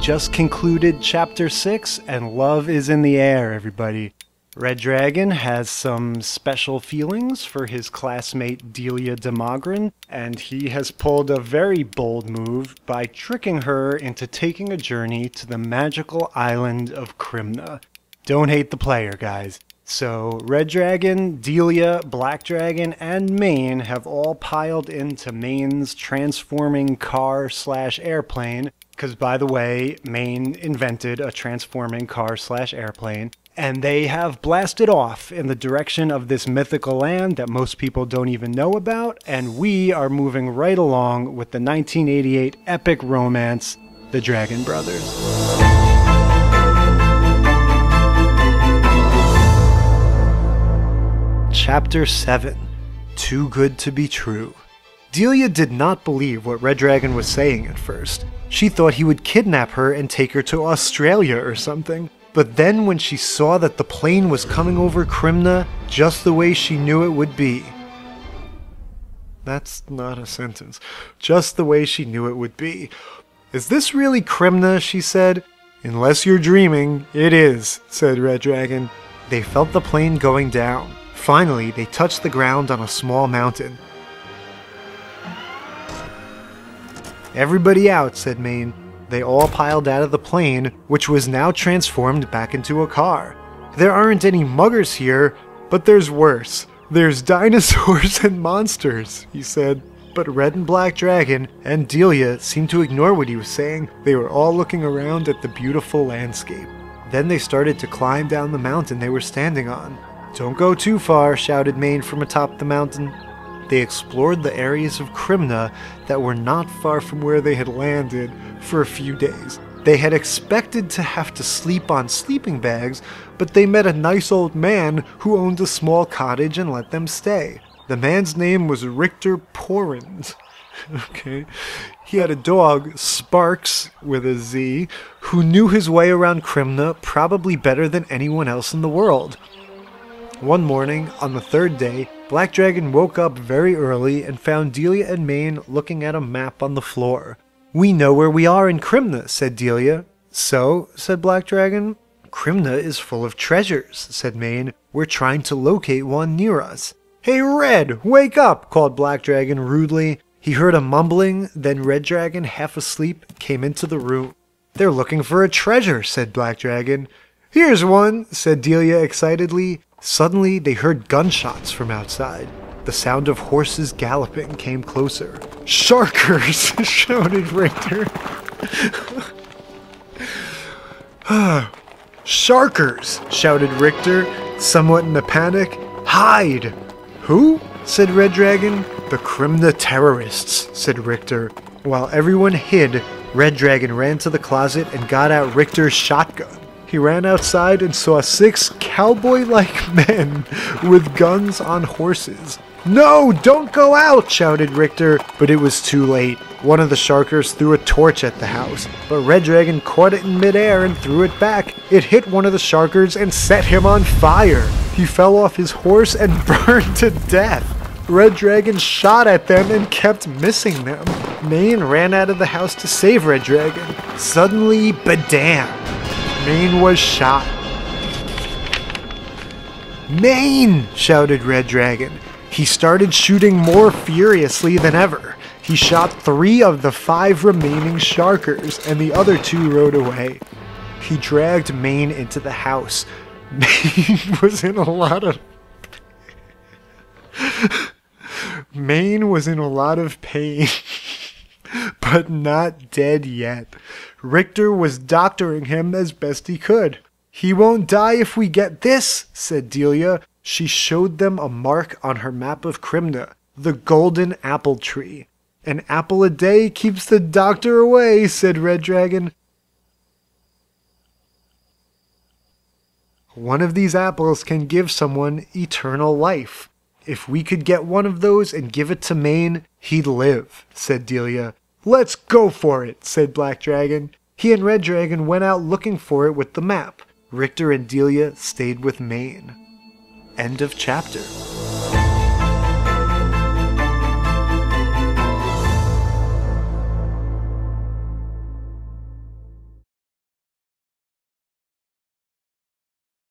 just concluded Chapter 6, and love is in the air, everybody. Red Dragon has some special feelings for his classmate Delia Demogran, and he has pulled a very bold move by tricking her into taking a journey to the magical island of Crimna. Don't hate the player, guys. So, Red Dragon, Delia, Black Dragon, and Maine have all piled into Maine's transforming car/airplane, because by the way, Maine invented a transforming car/airplane, and they have blasted off in the direction of this mythical land that most people don't even know about, and we are moving right along with the 1988 epic romance, The Dragon Brothers. Chapter 7, Too Good to Be True. Delia did not believe what Red Dragon was saying at first. She thought he would kidnap her and take her to Australia or something. But then when she saw that the plane was coming over Crimna just the way she knew it would be. That's not a sentence. Just the way she knew it would be. Is this really Crimna? She said. Unless you're dreaming, it is, said Red Dragon. They felt the plane going down. Finally, they touched the ground on a small mountain. Everybody out, said Maine. They all piled out of the plane, which was now transformed back into a car. There aren't any muggers here, but there's worse. There's dinosaurs and monsters, he said. But Red and Black Dragon and Delia seemed to ignore what he was saying. They were all looking around at the beautiful landscape. Then they started to climb down the mountain they were standing on. Don't go too far, shouted Maine from atop the mountain. They explored the areas of Crimna that were not far from where they had landed for a few days. They had expected to have to sleep on sleeping bags, but they met a nice old man who owned a small cottage and let them stay. The man's name was Richter Porrand. Okay. He had a dog, Sparks, with a Z, who knew his way around Crimna probably better than anyone else in the world. One morning, on the third day, Black Dragon woke up very early and found Delia and Maine looking at a map on the floor. We know where we are in Crimna, said Delia. So, said Black Dragon. Crimna is full of treasures, said Maine. We're trying to locate one near us. Hey Red, wake up, called Black Dragon rudely. He heard a mumbling, then Red Dragon, half asleep, came into the room. They're looking for a treasure, said Black Dragon. Here's one, said Delia excitedly. Suddenly, they heard gunshots from outside. The sound of horses galloping came closer. Sharkers, shouted Richter. Sharkers, shouted Richter, somewhat in a panic. Hide! Who? Said Red Dragon. The Crimna terrorists, said Richter. While everyone hid, Red Dragon ran to the closet and got out Richter's shotgun. He ran outside and saw 6 cowboy-like men with guns on horses. No, don't go out, shouted Richter, but it was too late. One of the Sharkers threw a torch at the house, but Red Dragon caught it in midair and threw it back. It hit one of the Sharkers and set him on fire. He fell off his horse and burned to death. Red Dragon shot at them and kept missing them. Maine ran out of the house to save Red Dragon. Suddenly, badam! Maine was shot. Maine! Shouted Red Dragon. He started shooting more furiously than ever. He shot 3 of the 5 remaining Sharkers, and the other 2 rode away. He dragged Maine into the house. Maine was in a lot of... Maine was in a lot of pain, but not dead yet. Richter was doctoring him as best he could. He won't die if we get this, said Delia. She showed them a mark on her map of Crimna, the golden apple tree. An apple a day keeps the doctor away, said Red Dragon. One of these apples can give someone eternal life. If we could get one of those and give it to Maine, he'd live, said Delia. Let's go for it, said Black Dragon. He and Red Dragon went out looking for it with the map. Richter and Delia stayed with Maine. End of chapter.